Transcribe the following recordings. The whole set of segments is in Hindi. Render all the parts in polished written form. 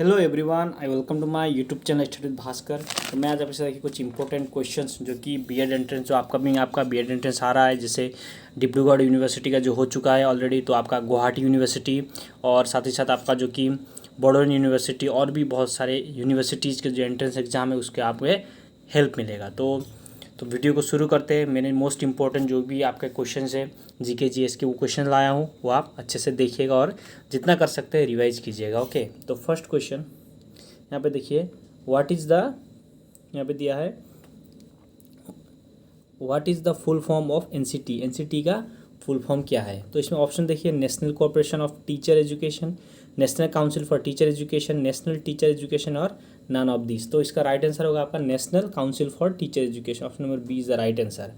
Hello everyone, I welcome to my YouTube channel study with Bhaskar. तो मैं आज आपके साथ कुछ इंपॉर्टेंट क्वेश्चंस जो कि बीएड एंट्रेंस जो आपका बीएड एंट्रेंस आ रहा है, जैसे डिब्रूगढ़ यूनिवर्सिटी का जो हो चुका है ऑलरेडी, तो आपका गुवाहाटी यूनिवर्सिटी और साथ ही साथ आपका जो कि बोडोलैंड यूनिवर्सिटी और भी बहुत सारे यूनिवर्सिटीज़ के जो एंट्रेंस एग्जाम है उसके आपको हेल्प मिलेगा। तो वीडियो को शुरू करते हैं। मैंने मोस्ट इंपॉर्टेंट जो भी आपके क्वेश्चन है जीके जीएस के वो क्वेश्चन लाया हूँ, वो आप अच्छे से देखिएगा और जितना कर सकते हैं रिवाइज कीजिएगा। ओके, तो फर्स्ट क्वेश्चन यहाँ पे देखिए, व्हाट इज़ द, यहाँ पे दिया है what is the full form of NCT. NCT का फुल फॉर्म क्या है? तो इसमें ऑप्शन देखिए, National Corporation of Teacher Education, National Council for Teacher Education, National Teacher Education और नन ऑफ दिस। तो इसका राइट आंसर होगा आपका National Council for Teacher Education. Option number B is the right answer.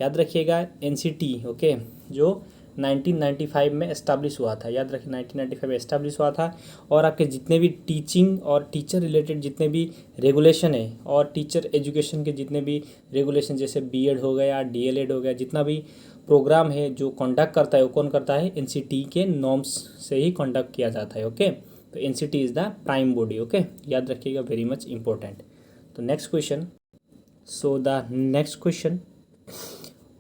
याद रखिएगा एनसीटी, ओके, जो 1995 में एस्टाब्लिश हुआ था। याद रखिए 1995 में एस्टाब्लिश हुआ था। और आपके जितने भी टीचिंग और टीचर रिलेटेड जितने भी रेगुलेशन है और टीचर एजुकेशन के जितने भी रेगुलेशन, जैसे बीएड हो गया, डीएलएड हो गया, जितना भी प्रोग्राम है जो कंडक्ट करता है वो कौन करता है? एनसीटी के नॉर्म्स से ही कंडक्ट किया जाता है। ओके, तो NCT is the prime body. Okay, याद रखिएगा, वेरी मच इंपॉर्टेंट। तो next question, so the next question,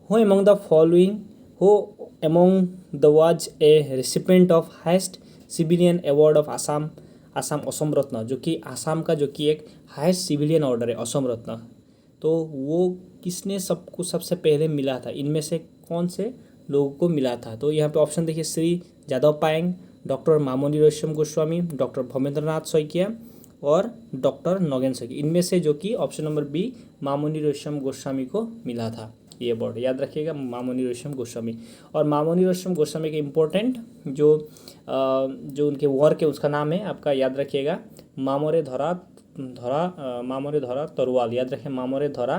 who among the following who among the was a recipient of highest civilian award of Assam Ratna, जो कि आसाम का जो कि एक हाईएस्ट सिविलियन ऑर्डर है असम रत्न, तो वो किसने सबको सबसे पहले मिला था? इनमें से कौन से लोगों को मिला था? तो यहाँ पे ऑप्शन देखिए, श्री जादव पायेंग, डॉक्टर मामोनी रश्यम गोस्वामी, डॉक्टर भवेंद्रनाथ सैकिया और डॉक्टर नोगेन सैकिया। इनमें से जो कि option number B Mamoni Raisom Goswami को मिला था ये अवार्ड। याद रखिएगा, मामोनी रश्यम गोस्वामी। और मामोनी रश्यम गोस्वामी के इम्पोर्टेंट जो उनके वर्क है उसका नाम है आपका, याद रखिएगा, मामोरे धरा तरुवाल। याद रखिए, मामोरे धरा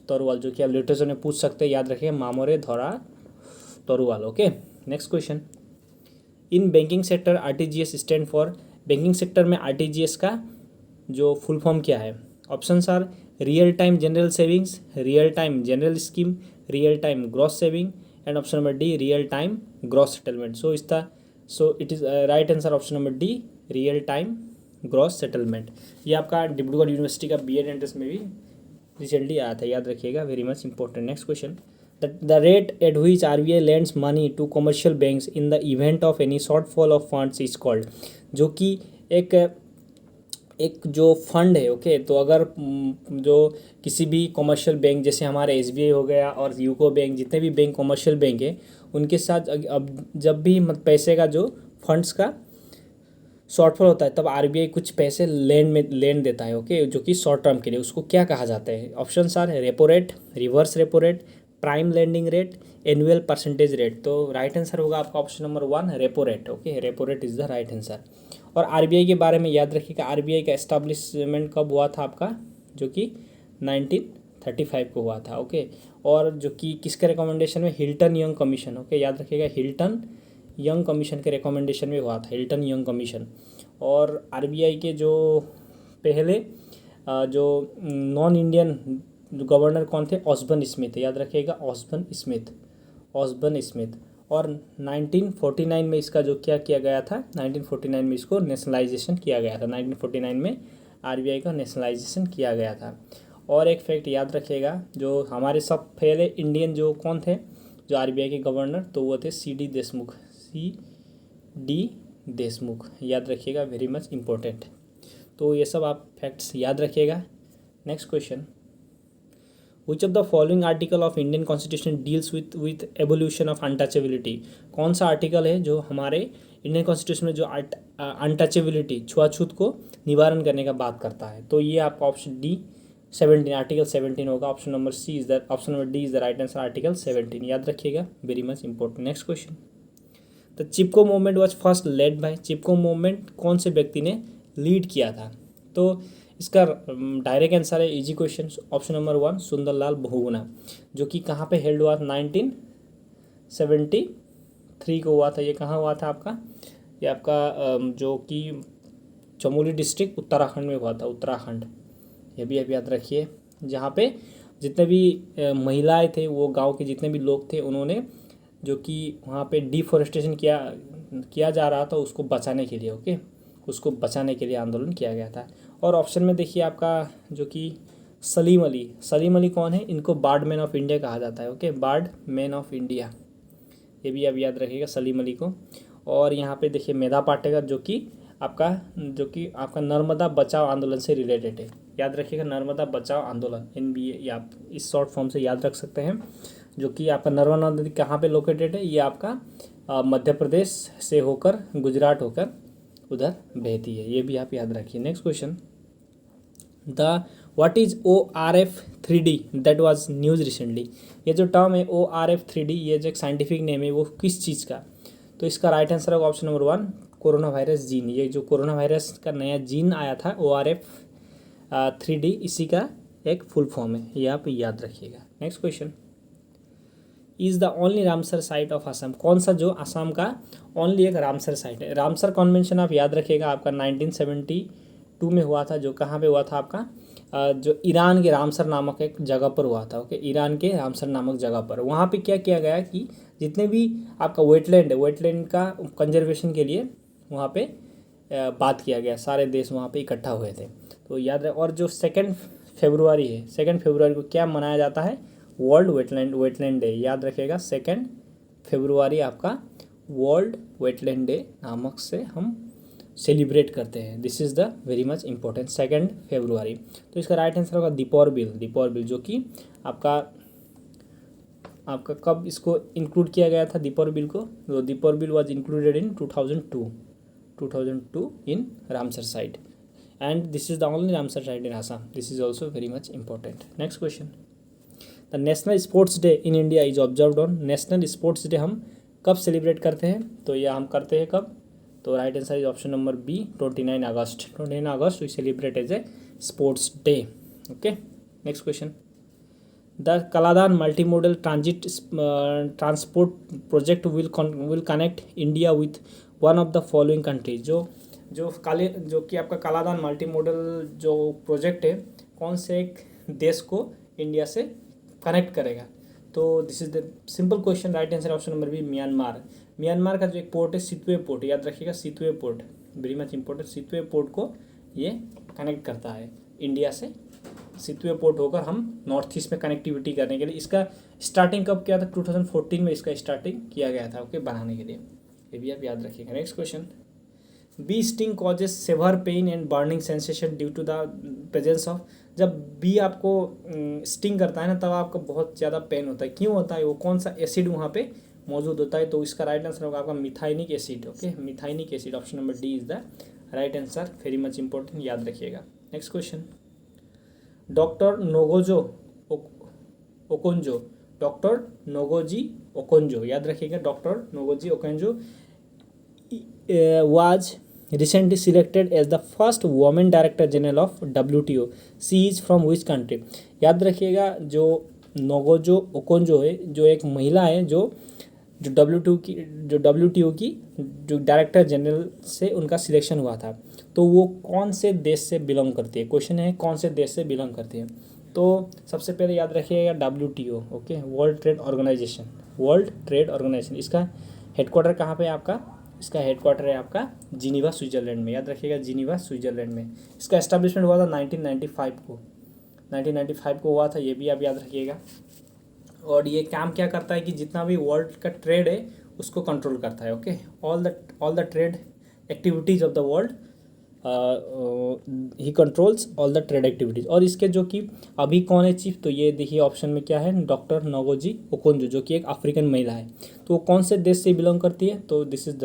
तरुवाल, जो कि आप लिटरेचर में पूछ सकते हैं। याद रखिए, Mamore Dhora Tarowal. Okay, next question, in banking sector RTGS stand for, banking sector में आरटीजीएस का जो फुल फॉर्म क्या है? Options are real time general savings, real time general scheme, real time gross saving and option number D real time gross settlement. So it is right answer option number D real time gross settlement. ये आपका डिब्रूगढ़ यूनिवर्सिटी का बीएड एंट्रेंस में भी रिसेंटली आया था। याद रखिएगा, very much important. Next question, the rate at which RBI lends money to commercial banks in the event of any shortfall of funds is called, जो कि एक जो फंड है। ओके, तो अगर जो किसी भी कमर्शियल बैंक, जैसे हमारे एसबीआई हो गया और यूको बैंक, जितने भी बैंक कमर्शियल बैंक है, उनके साथ अब जब भी पैसे का जो फंड्स का शॉर्टफॉल होता है तब आरबीआई कुछ पैसे लेन देता है। ओके, जो कि शॉर्ट टर्म के लिए, उसको क्या कहा जाता है? Option are repo rate, reverse repo rate, prime lending rate, annual percentage rate. तो राइट आंसर होगा आपका option number 1 repo rate. Okay, repo rate is the right answer. और आरबीआई के बारे में याद रखिएगा, आरबीआई का एस्टैब्लिशमेंट कब हुआ था आपका? जो कि 1935 को हुआ था। ओके, और जो कि किसके रिकमेंडेशन में? Hilton young commission. ओके, याद रखिएगा, हिल्टन यंग कमीशन के रिकमेंडेशन में हुआ था, हिल्टन यंग कमीशन। और आरबीआई के जो पहले जो नॉन इंडियन गवर्नर कौन थे? ऑस्बर्न स्मिथ। याद रखिएगा, ऑस्बर्न स्मिथ। और 1949 में इसका जो क्या किया गया था? 1949 में इसको नेशनलाइजेशन किया गया था। 1949 में आरबीआई का नेशनलाइजेशन किया गया था। और एक फैक्ट याद रखिएगा, जो हमारे सब पहले इंडियन जो कौन थे जो आरबीआई के गवर्नर, तो वो थे सी डी देशमुख। याद रखिएगा, वेरी मच इंपॉर्टेंट। तो ये सब आप फैक्ट्स याद रखिएगा। Next question, which of the following article of Indian constitution deals with evolution of untouchability? कौन सा आर्टिकल है जो हमारे इंडियन कॉन्स्टिट्यूशन में जो अनटचेबिलिटी, छुआछूत को निवारण करने का बात करता है? तो ये आपका ऑप्शन डी 17, आर्टिकल 17 होगा। Option number D is the right answer, article 17। याद रखिएगा, very much important. Next question, the Chipko movement was first led by, Chipko movement कौन से व्यक्ति ने लीड किया था? तो इसका डायरेक्ट आंसर है, easy question, option number 1 Sundarlal Bahuguna, जो कि कहाँ पे हेल्ड हुआ था? 1973 को हुआ था। ये कहाँ हुआ था आपका? ये आपका जो कि चमोली डिस्ट्रिक्ट उत्तराखंड में हुआ था, उत्तराखंड। ये भी आप याद रखिए, जहाँ पे जितने भी महिलाएं थे, वो गांव के जितने भी लोग थे, उन्होंने जो कि वहाँ पे डिफॉरेस्टेशन किया जा रहा था उसको बचाने के लिए। ओके, उसको बचाने के लिए आंदोलन किया गया था। और ऑप्शन में देखिए आपका जो कि सलीम अली कौन है, इनको बार्ड मैन ऑफ इंडिया कहा जाता है। Okay, bard man of India, ये भी आप याद रखिएगा सलीम अली को। और यहाँ पे देखिए मेधा पाटेकर जो कि आपका नर्मदा बचाओ आंदोलन से रिलेटेड है, याद रखिएगा नर्मदा बचाओ आंदोलन, NBA, या आप इस शॉर्ट फॉर्म से याद रख सकते हैं। जो कि आपका नर्मदा नदी कहाँ पे लोकेटेड है, ये आपका मध्य प्रदेश से होकर गुजरात होकर उधर बहती है, ये भी आप याद रखिए। Next question, what is ORF 3D that was news recently. ये जो टर्म है ORF 3D, ये जो एक साइंटिफिक नेम है वो किस चीज़ का, तो इसका राइट आंसर होगा option number 1, corona virus gene. ये जो कोरोना वायरस का नया जीन आया था ORF 3D, इसी का एक फुल फॉर्म है, ये आप याद रखिएगा। Next question, is the only Ramsar site of Assam. कौन सा जो असम का ओनली एक रामसर साइट है। रामसर कॉन्वेंशन आप याद रखिएगा आपका 1972 में हुआ था, जो कहाँ पे हुआ था आपका जो ईरान के रामसर नामक एक जगह पर हुआ था। ओके, ईरान के रामसर नामक जगह पर वहाँ पे क्या किया गया कि जितने भी आपका वेटलैंड है, वेटलैंड का कंजर्वेशन के लिए वहाँ पे बात किया गया, सारे देश वहाँ पे इकट्ठा हुए थे, तो याद रहे। और जो 2 फरवरी है, 2 फरवरी को क्या मनाया जाता है, वर्ल्ड वेटलैंड डे, याद रखिएगा 2 फरवरी आपका वर्ल्ड वेटलैंड डे नामक से हम सेलिब्रेट करते हैं। This is the very much important 2 फरवरी। तो इसका राइट आंसर होगा दीपौर बिल, जो कि आपका कब इसको इंक्लूड किया गया था दीपौर बिल को, तो Deepor Beel was included in 2002 in Ramsar site, and this is the only Ramsar site in Assam. This is also very much important. Next question, the national sports day in India is observed on. National sports day हम कब सेलिब्रेट करते हैं, तो यह हम करते हैं कब, तो right answer is option number B, 29 August we celebrate as a sports day. Okay, next question, the Kaladan multimodal transport project will connect India with one of the following countries. जो कि आपका कलादान मल्टीमोडल जो प्रोजेक्ट है, कौन से एक देश को इंडिया से कनेक्ट करेगा, तो this is the simple question. Right answer option number B, Myanmar का जो एक पोर्ट है सितवे पोर्ट, याद रखिएगा Sittwe port, very much important. Sittwe port को ये कनेक्ट करता है इंडिया से, सितवे पोर्ट होकर हम नॉर्थ ईस्ट में कनेक्टिविटी करने के लिए। इसका स्टार्टिंग कब किया था, 2014 में इसका स्टार्टिंग किया गया था। ओके, बनाने के लिए, ये भी आप याद रखिएगा। Next question, bee sting causes severe pain and burning sensation due to the presence of. जब बी आपको स्टिंग करता है ना, तब आपको बहुत ज़्यादा पेन होता है, क्यों होता है, वो कौन सा एसिड वहाँ पे मौजूद होता है, तो इसका राइट आंसर होगा आपका methanoic acid. Okay, methanoic acid, option number D is the right answer, very much important, याद रखिएगा। Next question, doctor Ngozi Okonjo, याद रखिएगा doctor Ngozi Okonjo was recently selected as the first woman director general of WTO. She is from which country? याद रखिएगा जो नोगोजो ओकोंजो है, जो एक महिला है जो WTO की जो डायरेक्टर जनरल से उनका सिलेक्शन हुआ था, तो वो कौन से देश से बिलोंग करती है। क्वेश्चन है कौन से देश से बिलोंग करती है, तो सबसे पहले याद रखिएगा WTO, okay, World Trade Organization. इसका हेडक्वार्टर कहाँ पे है आपका, इसका हेडक्वार्टर है आपका जिनीवा स्विट्जरलैंड में, याद रखिएगा जिनीवा स्विट्जरलैंड में। इसका एस्टैब्लिशमेंट हुआ था 1995 को हुआ था, ये भी आप याद रखिएगा। और ये काम क्या करता है कि जितना भी वर्ल्ड का ट्रेड है उसको कंट्रोल करता है। Okay, all the trade activities of the world, he controls all the trade activities. और इसके जो कि अभी कौन है चीफ, तो ये देखिए ऑप्शन में क्या है, डॉक्टर नोगोजी ओकोंजो, जो कि एक अफ्रीकन महिला है। तो वो कौन से देश से बिलोंग करती है, तो this is the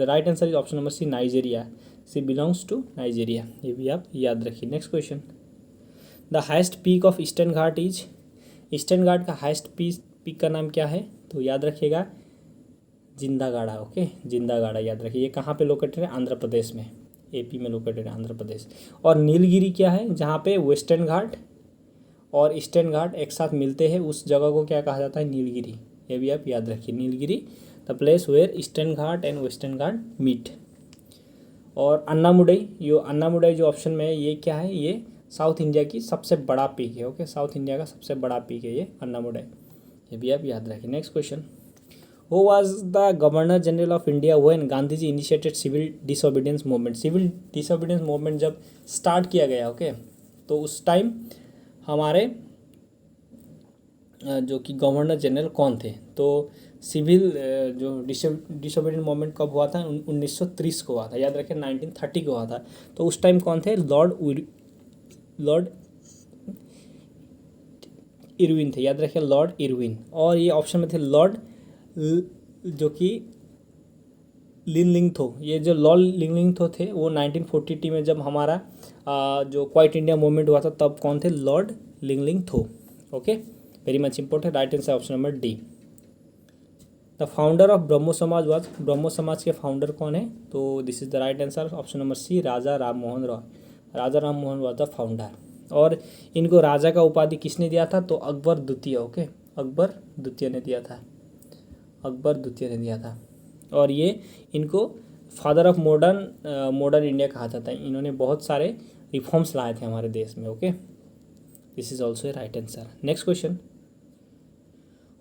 right answer is option number C, Nigeria. She belongs to Nigeria, ये भी आप याद रखिए। Next question, the highest peak of eastern ghat is. Eastern ghat का हाइस्ट पीक का नाम क्या है, तो याद रखिएगा जिंदागाड़ा। ओके, जिंदागाड़ा याद रखिए, ये कहाँ पे लोकेटेड है, आंध्र प्रदेश में, AP में लोकेटेड है आंध्र प्रदेश। और नीलगिरी क्या है, जहाँ पे वेस्टर्न घाट और ईस्टर्न घाट एक साथ मिलते हैं, उस जगह को क्या कहा जाता है, नीलगिरी। ये भी आप याद रखिए, Nilgiri the place where eastern Ghat and western Ghat meet. और अन्नामुडई जो ऑप्शन में है, ये क्या है, ये साउथ इंडिया की सबसे बड़ा पीक है। ओके, साउथ इंडिया का सबसे बड़ा पीक है ये अन्नामुडई, ये भी आप याद रखिए। Next question, who was the governor general of India when Gandhi ji initiated civil disobedience movement? Civil disobedience movement जब स्टार्ट किया गया, ओके, तो उस टाइम हमारे जो कि गवर्नर जनरल कौन थे? तो सिविल जो डिसोबीडियंट मूवमेंट कब हुआ था? 1930 को हुआ था, याद रखें, 1930 को हुआ था। तो उस टाइम कौन थे? लॉर्ड इरविन थे, याद रखें, लॉर्ड इरविन। और ये ऑप्शन में थे लॉर्ड जो कि लिनलिंगथो। ये जो लॉर्ड लिनलिंगथो थे वो 1942 में जब हमारा जो क्वाइट इंडिया मूवमेंट हुआ था तब कौन थे? Lord Linlithgow. Okay, very much important. Right answer option number D. The founder of Brahmo Samaj was? Brahmo Samaj के फाउंडर कौन है? तो this is the right answer option number C, Raja Ram Mohan Roy. Raja Ram Mohan was the founder. और इनको राजा का उपाधि किसने दिया था? तो अकबर द्वितीय। ओके, अकबर द्वितीय ने दिया था, अकबर द्वितीय ने दिया था। और ये इनको फादर ऑफ मॉडर्न इंडिया कहा जाता है। इन्होंने बहुत सारे रिफॉर्म्स लाए थे हमारे देश में। Okay, this is also a right answer. Next question,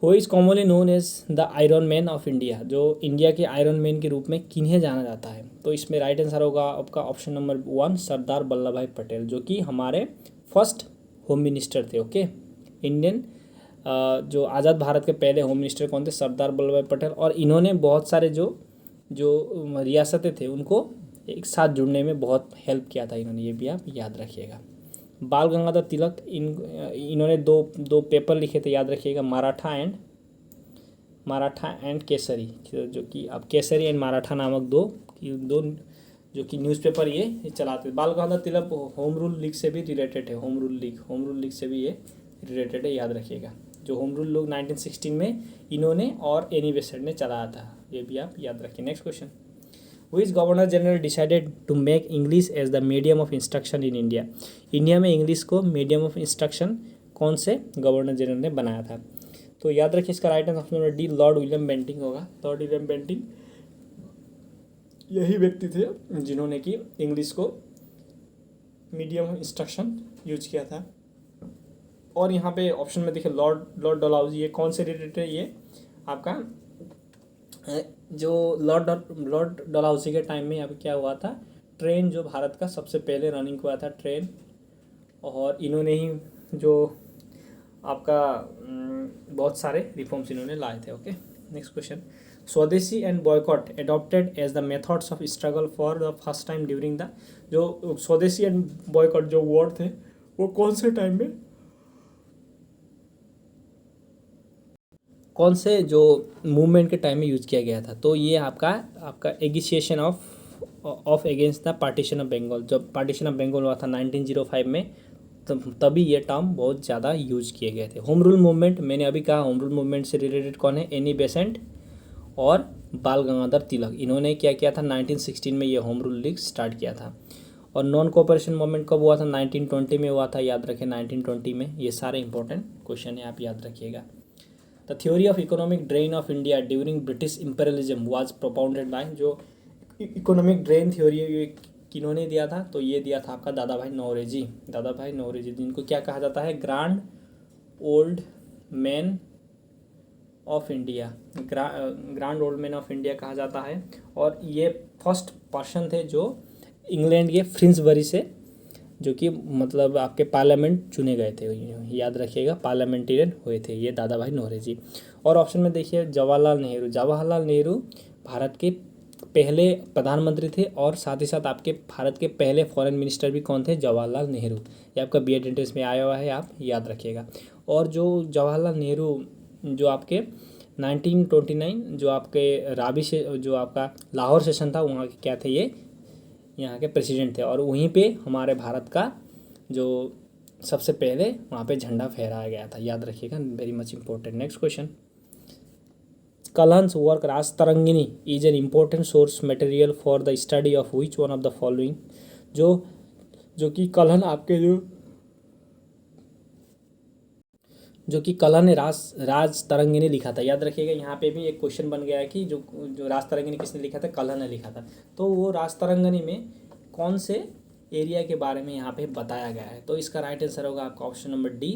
who is commonly known as the iron man of India? जो इंडिया के आयरन मैन के रूप में किन्हें जाना जाता है? तो इसमें राइट आंसर होगा आपका ऑप्शन नंबर 1, सरदार वल्लभ भाई पटेल, जो कि हमारे फर्स्ट होम मिनिस्टर थे। ओके, इंडियन जो आज़ाद भारत के पहले होम मिनिस्टर कौन थे? सरदार वल्लभ भाई पटेल। और इन्होंने बहुत सारे जो रियासतें थे उनको एक साथ जुड़ने में बहुत हेल्प किया था इन्होंने, ये भी आप याद रखिएगा। बाल गंगाधर तिलक, इन्होंने दो पेपर लिखे थे, याद रखिएगा, मराठा एंड केसरी, जो कि अब केसरी एंड मराठा नामक दो जो कि न्यूज़पेपर ये चलाते थे। बाल Gangadhar Tilak home rule league से भी रिलेटेड है, होम रूल लीग से भी ये रिलेटेड है, याद रखिएगा। जो होम रूल लोग 1916 में इन्होंने और एनी बेसेंट ने चलाया था, ये भी आप याद रखिए। Next question, which governor general decided to make English as the medium of instruction in India? India में इंग्लिश को मीडियम ऑफ इंस्ट्रक्शन कौन से गवर्नर जनरल ने बनाया था? तो याद रखिए, इसका right answer option number D, Lord William Bentinck होगा। लॉर्ड विलियम बेंटिंक यही व्यक्ति थे जिन्होंने कि इंग्लिश को मीडियम ऑफ इंस्ट्रक्शन यूज किया था। और यहाँ पे ऑप्शन में देखिए लॉर्ड डलहौजी, ये कौन से रिलेटेड है? ये आपका जो लॉर्ड डलहौजी के टाइम में यहाँ पे क्या हुआ था? ट्रेन जो भारत का सबसे पहले रनिंग हुआ था ट्रेन, और इन्होंने ही जो आपका बहुत सारे रिफॉर्म्स इन्होंने लाए थे। Okay, next question, swadeshi and boycott adopted as the methods of struggle for the first time during the? जो स्वदेशी एंड बॉयकॉट जो वर्ड थे वो कौन से टाइम में, कौन से जो मूवमेंट के टाइम में यूज किया गया था? तो ये आपका agitation of against the partition of Bengal. जब पार्टीशन ऑफ बंगाल हुआ था 1905 में, तभी ये टर्म बहुत ज़्यादा यूज किए गए थे। होम रूल मूवमेंट, मैंने अभी कहा, होम रूल मूवमेंट से रिलेटेड कौन है? एनी बेसेंट और बाल गंगाधर तिलक। इन्होंने क्या किया था? 1916 में ये होम रूल लीग स्टार्ट किया था। और नॉन कोऑपरेशन मूवमेंट कब हुआ था? 1920 में हुआ था, याद रखें, 1920 में। ये सारे इंपॉर्टेंट क्वेश्चन है, आप याद रखिएगा। The theory of economic drain of India during British imperialism was propounded bye? जो इकोनॉमिक ड्रेन थ्योरी ये किन्होंने दिया था? तो ये दिया था आपका दादा भाई नौरोजी। दादा भाई नौरोजी, जिनको क्या कहा जाता है? Grand old man of India, grand old man of India कहा जाता है। और ये फर्स्ट पर्सन थे जो इंग्लैंड के फ्रिंसबरी से, जो कि मतलब आपके पार्लियामेंट चुने गए थे, याद रखिएगा, पार्लियामेंटेरियन हुए थे ये दादा भाई नौरोजी। और ऑप्शन में देखिए जवाहरलाल नेहरू। जवाहरलाल नेहरू भारत के पहले प्रधानमंत्री थे, और साथ ही साथ आपके भारत के पहले फॉरेन मिनिस्टर भी कौन थे? जवाहरलाल नेहरू। ये आपका बीएड एंट्रेंस में आया हुआ है, आप याद रखिएगा। और जो जवाहरलाल नेहरू जो आपके 1929 जो आपके राबी से जो आपका लाहौर सेशन था, वहाँ के क्या थे? ये यहाँ के प्रेसिडेंट थे। और वहीं पे हमारे भारत का जो सबसे पहले वहाँ पे झंडा फहराया गया था, याद रखिएगा, very much important. Next question, Kalhana's work Rajatarangini is an important source material for the study of which one of the following? जो कि कलहन आपके जो कि कलहन ने राजतरंगिनी लिखा था, याद रखिएगा। यहाँ पे भी एक क्वेश्चन बन गया है कि जो राजतरंगिनी किसने लिखा था? कलहन ने लिखा था। तो वो राजतरंगिनी में कौन से एरिया के बारे में यहाँ पे बताया गया है? तो इसका राइट आंसर होगा आपका option number D,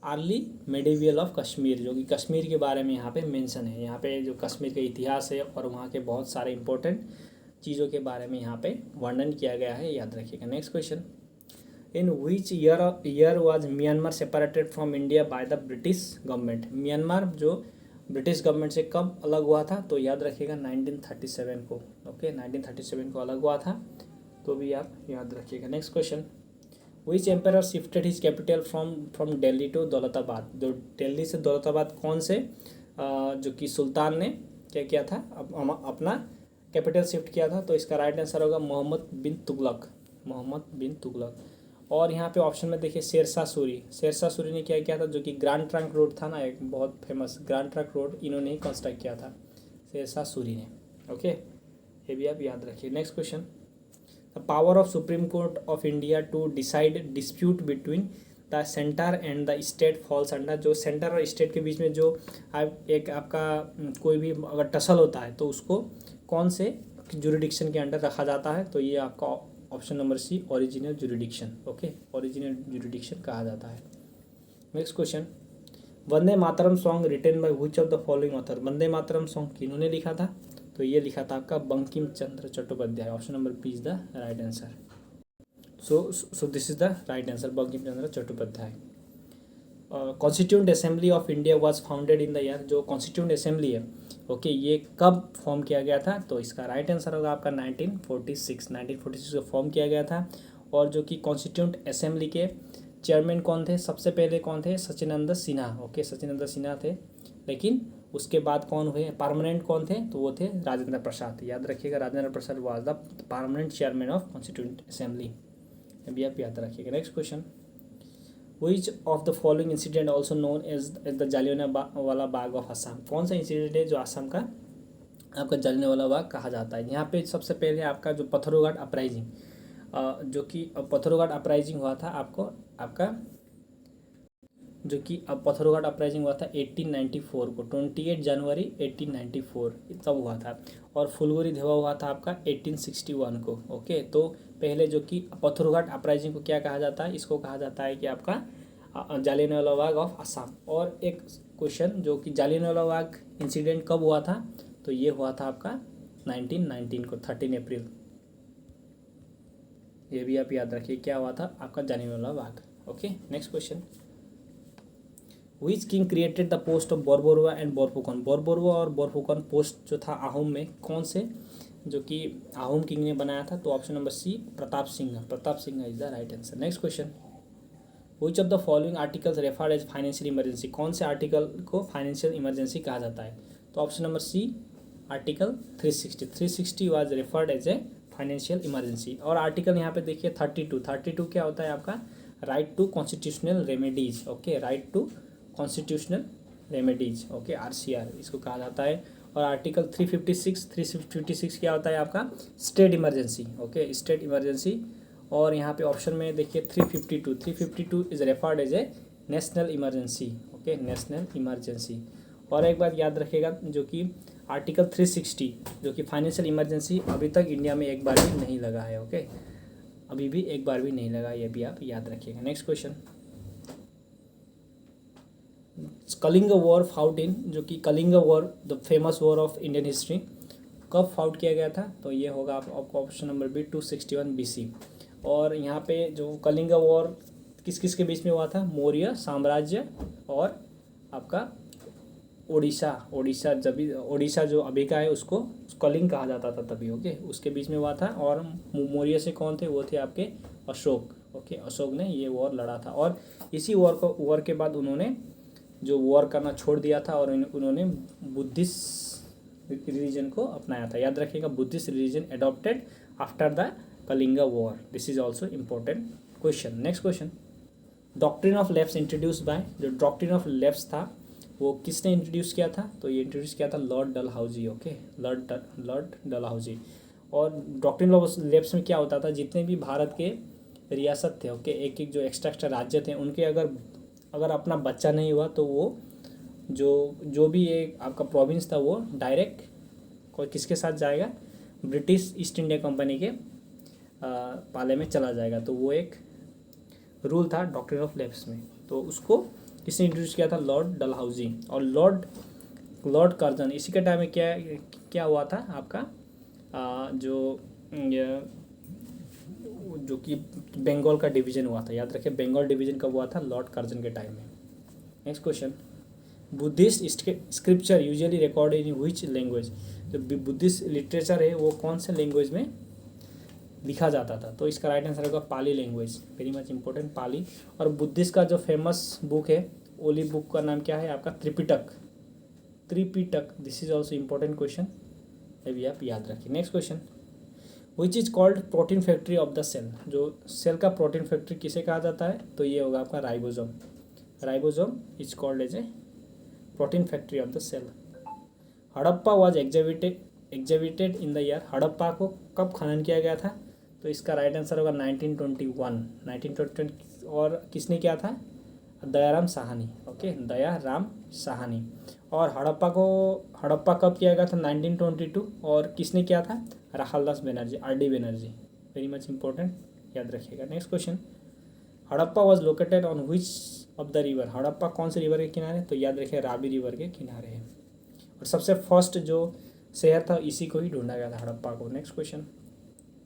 early medieval of Kashmir, जो कि कश्मीर के बारे में यहाँ पे मेंशन है। यहाँ पे जो कश्मीर का इतिहास है और वहाँ के बहुत सारे इंपॉर्टेंट चीज़ों के बारे में यहाँ पे वर्णन किया गया है, याद रखिएगा। Next question, in which year was Myanmar separated from India by the British government. Myanmar जो ब्रिटिश गवर्नमेंट से कब अलग हुआ था, तो याद रखिएगा 1937 को। ओके 1937 को अलग हुआ था, तो भी आप याद रखिएगा। Next question, which empire shifted his capital from Delhi to Daulatabad. जो दिल्ली से दौलताबाद कौन से जो कि सुल्तान ने क्या किया था, अपना कैपिटल शिफ्ट किया था, तो इसका राइट आंसर होगा मोहम्मद बिन तुगलक, मोहम्मद बिन तुगलक। और यहाँ पे ऑप्शन में देखिए शेरशाह सूरी, शेरशाह सूरी ने क्या किया था, जो कि ग्रैंड ट्रंक रोड था ना, एक बहुत फेमस ग्रैंड ट्रंक रोड इन्होंने ही कंस्ट्रक्ट किया था, शेरशाह सूरी ने। ओके, ये भी आप याद रखिए। Next question, the power of Supreme Court of India to decide dispute between the centre and the state falls under. जो सेंटर और स्टेट के बीच में जो एक आपका कोई भी अगर टसल होता है तो उसको कौन से जुरिडिक्शन के अंडर रखा जाता है, तो ये आपका option number C original jurisdiction. Okay, original jurisdiction कहा जाता है। Next question, Vande Mataram song written by which of the following author. Vande Mataram song किन्होंने लिखा था, तो ये लिखा था आपका Bankim Chandra Chattopadhyay. Option number B is the right answer. So this is the right answer, Bankim Chandra Chattopadhyay. Constituent assembly of India was founded in the year. जो कॉन्स्टिट्यूंट असेंबली है, ओके, ये कब फॉर्म किया गया था, तो इसका राइट आंसर होगा आपका 1946 को फॉर्म किया गया था। और जो कि कॉन्स्टिट्यूंट असेंबली के चेयरमैन कौन थे, सबसे पहले कौन थे, सचिनंद सिन्हा। ओके, सचिनंद सिन्हा थे, लेकिन उसके बाद कौन हुए परमानेंट कौन थे, तो वो थे राजेंद्र प्रसाद। याद रखिएगा, Rajendra Prasad was the permanent chairman of constituent assembly, अभी आप याद रखिएगा। Next question, which of the following incident also known as the Jallianwala Bagh of Assam. कौन सा इंसिडेंट है जो असम का आपका जालियानवाला बाग कहा जाता है। यहाँ पे सबसे पहले आपका जो पत्थरोघाट अपराइजिंग, जो कि पत्थरोघाट अपराइजिंग हुआ था आपका जो कि अब पत्थरोघाट अपराइजिंग हुआ था 1894 को, 28 जनवरी 1894 तब हुआ था। और फुलगोरी धेवा हुआ था आपका 1861 को। ओके, तो पहले जो कि पत्थरोघाट अपराइजिंग को क्या कहा जाता है, इसको कहा जाता है कि आपका जालियानवाला बाग ऑफ असम। और एक क्वेश्चन, जो कि जालियानवाला बाग इंसिडेंट कब हुआ था, तो ये हुआ था आपका 1919 को, 13 अप्रैल। ये भी आप याद रखिए, क्या हुआ था आपका Jallianwala Bagh. Okay, next question, which king created the post of Borbarua and Borphukan. Borbarua और बोरफुकन पोस्ट जो था आहूम में, कौन से जो कि आहूम किंग ने बनाया था, तो option number C Pratap Singh, Pratap Singh is the right answer. Next question, which of the following articles referred as financial emergency. कौन से आर्टिकल को फाइनेंशियल इमरजेंसी कहा जाता है, तो option number C article 360 was referred as a financial emergency. और आर्टिकल यहाँ पे देखिए 32 क्या होता है आपका, right to constitutional remedies. Okay, right to constitutional remedies, okay, RCR इसको कहा जाता है। और आर्टिकल 356 क्या होता है आपका, state emergency. Okay, state emergency. और यहाँ पे ऑप्शन में देखिए 352 is referred as a national emergency. Okay, national emergency. और एक बात याद रखिएगा, जो कि आर्टिकल 360 जो कि फाइनेंशियल इमरजेंसी अभी तक इंडिया में एक बार भी नहीं लगा है। ओके, अभी भी एक बार भी नहीं लगा, ये भी आप याद रखिएगा। Next question, Kalinga war fought in, जो कि Kalinga war the famous war of Indian history, कब फाउट किया गया था, तो ये होगा आपका ऑप्शन नंबर बी 261 BC। और यहाँ पे जो कलिंग वॉर किस किस के बीच में हुआ था, मौर्य साम्राज्य और आपका ओडिशा जो अभी का है उसको कलिंग कहा जाता था तभी। ओके, उसके बीच में हुआ था। और मौर्य से कौन थे, वो थे आपके अशोक। ओके, अशोक ने ये वॉर लड़ा था। और इसी वॉर के बाद उन्होंने जो वॉर करना छोड़ दिया था और उन्होंने बुद्धिस्ट रिलीजन को अपनाया था। याद रखिएगा, Buddhist religion adopted after the Kalinga war. This is also important question. Next question, doctrine of left introduce by, जो डॉक्ट्रिन ऑफ लेफ्ट था वो किसने इंट्रोड्यूस किया था, तो ये इंट्रोड्यूस किया था Lord Dalhousie. Okay, Lord Dalhousie. और डॉक्ट्रिन ऑफ लेफ्ट में क्या होता था, जितने भी भारत के रियासत थे, ओके, एक जो एक्स्ट्रा राज्य थे, उनके अगर अपना बच्चा नहीं हुआ तो वो जो भी एक आपका प्रोविंस था वो डायरेक्ट कोई किसके साथ जाएगा, ब्रिटिश ईस्ट इंडिया कंपनी के पाले में चला जाएगा। तो वो एक रूल था डॉक्ट्रिन ऑफ लेफ्ट में, तो उसको किसने इंट्रोड्यूस किया था? लॉर्ड डलहौजी। और लॉर्ड कर्जन, इसी के टाइम में क्या हुआ था आपका जो कि बंगाल का डिवीजन हुआ था। याद रखिए बंगाल डिवीजन कब हुआ था? लॉर्ड कर्जन के टाइम में। Next question, Buddhist scripture usually recorded in which language? जो बुद्धिस्ट लिटरेचर है वो कौन से लैंग्वेज में लिखा जाता था? तो इसका राइट आंसर होगा पाली लैंग्वेज, वेरी मच इंपॉर्टेंट पाली। और बुद्धिस्ट का जो फेमस बुक है, ओली बुक का नाम क्या है आपका? Tripitaka. This is also important question, अभी आप याद रखिए। Next question, which is called protein factory of the cell? जो सेल का प्रोटीन फैक्ट्री किसे कहा जाता है? तो ये होगा आपका ribosome. Ribosome is called as a protein factory of the cell. Harappa was exhibited in the year? Harappa को कब खनन किया गया था? तो इसका राइट आंसर होगा 1921। और किसने किया था? दयाराम साहनी। ओके, दयाराम साहनी। और हड़प्पा कब किया गया था? 1922। और किसने किया था? Rakhaldas Banerjee, RD Banerjee, very much important, याद रखिएगा। Next question, Harappa was located on which of the river? Harappa कौन से रिवर के किनारे? तो याद रखिए रावी रिवर के किनारे है। और सबसे फर्स्ट जो शहर था इसी को ही ढूंढा गया था, हड़प्पा को। Next question,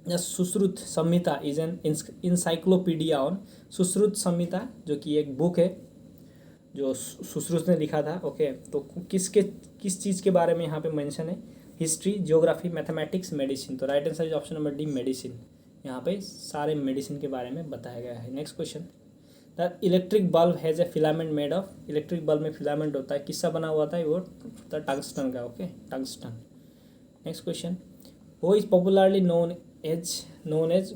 Sushruta Samhita is an encyclopedia on? Sushruta Samhita जो कि एक बुक है जो सुश्रुत ने लिखा था। ओके, तो किस चीज़ के बारे में यहाँ पे मेंशन है? History, geography, mathematics, medicine. तो right answer is option number D, medicine. यहाँ पे सारे मेडिसिन के बारे में बताया गया है। Next question, the electric bulb has a filament made of? Electric bulb में फिलामेंट होता है, किसका बना हुआ था? वो टंगस्टन का। Okay, tungsten. नेक्स्ट क्वेश्चन, वो इज पॉपुलरली नोन एज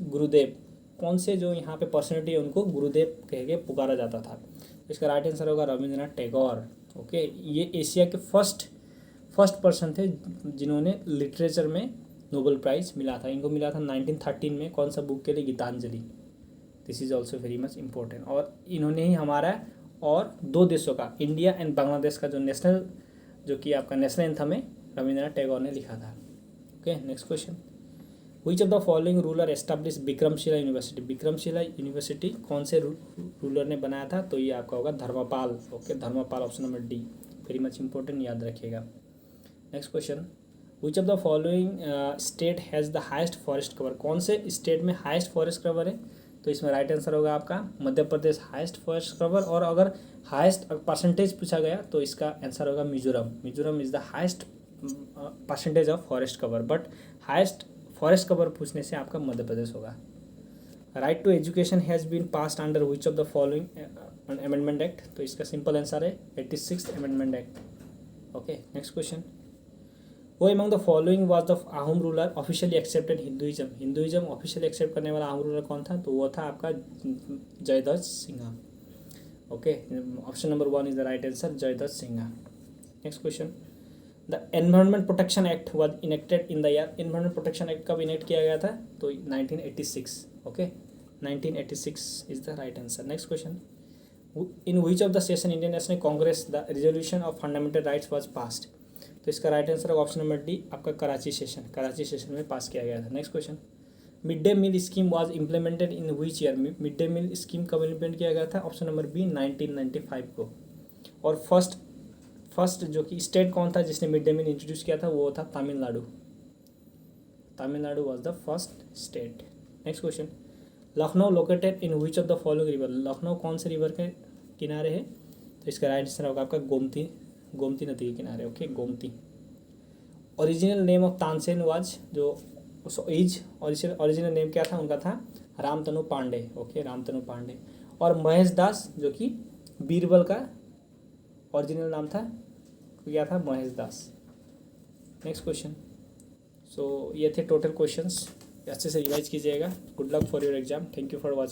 गुरुदेव? कौन से जो यहाँ पे पर्सनैलिटी है उनको गुरुदेव कह के पुकारा जाता था? इसका राइट आंसर होगा रविंद्रनाथ टैगोर। ओके, ये एशिया के फर्स्ट पर्सन थे जिन्होंने लिटरेचर में नोबेल प्राइज़ मिला था। इनको मिला था 1913 में। कौन सा बुक के लिए? Gitanjali. This is also very much important. और इन्होंने ही हमारा और 2 देशों का, इंडिया एंड बांग्लादेश का जो नेशनल, जो कि आपका नेशनल एंथम है, रविंद्रनाथ टैगोर ने लिखा था। Okay, next question, which of the following ruler establish Vikramshila university? Vikramshila university कौन से रूलर ने बनाया था? तो ये आपका होगा Dharmapal. Okay, Dharmapal, option number D, very much important, याद रखिएगा। Next question, which of the following state has the highest forest cover? कौन से स्टेट में हाइस्ट फॉरेस्ट कवर है? तो इसमें राइट आंसर होगा आपका मध्य प्रदेश, हाइस्ट फॉरेस्ट कवर। और अगर हाइस्ट परसेंटेज पूछा गया तो इसका आंसर होगा Mizoram. Mizoram is the highest percentage of forest cover, but highest forest cover पूछने से आपका मध्य प्रदेश होगा। Right to education has been passed under which of the following amendment act? तो इसका सिंपल आंसर है 86th amendment act. Okay, next question, who among the following was the Ahom ruler officially accepted Hinduism? Hinduism officially accept करने वाला आहूम रूलर कौन था? तो वो था आपका Jaidhwaj Sinha. Okay, option number 1 is the right answer, Jaidhwaj Sinha. Next question, the environment protection act was enacted in the year? Environment protection act कब इनेक्ट किया गया था? तो 1986। Okay, 1986 is the right answer. Next question, in which of the session Indian national Congress the resolution of fundamental rights was passed? तो इसका राइट आंसर है ऑप्शन नंबर डी, आपका कराची सेशन में पास किया गया था। Next question, mid day meal scheme was implemented in which year? Mid day meal scheme कब इम्प्लीमेंट किया गया था? ऑप्शन नंबर बी, 1995 को। और फर्स्ट जो कि स्टेट कौन था जिसने मिड डे मील इंट्रोड्यूस किया था? वो था Tamil Nadu. Tamil Nadu was the first state. Next question, Lucknow located in which of the following river? Lucknow कौन से रिवर के किनारे है? तो इसका राइट आंसर होगा आपका गोमती नदी के किनारे। Okay, Gomti. Original name of Tansen was, जो ओरिजिनल नेम क्या था उनका? था रामतनु पांडे। ओके, रामतनु पांडे। और महेश दास जो कि बीरबल का ओरिजिनल नाम था, क्या था? महेश दास। नेक्स्ट क्वेश्चन, सो ये थे टोटल क्वेश्चंस, अच्छे से रिवाइज कीजिएगा। Good luck for your exam. Thank you for watching.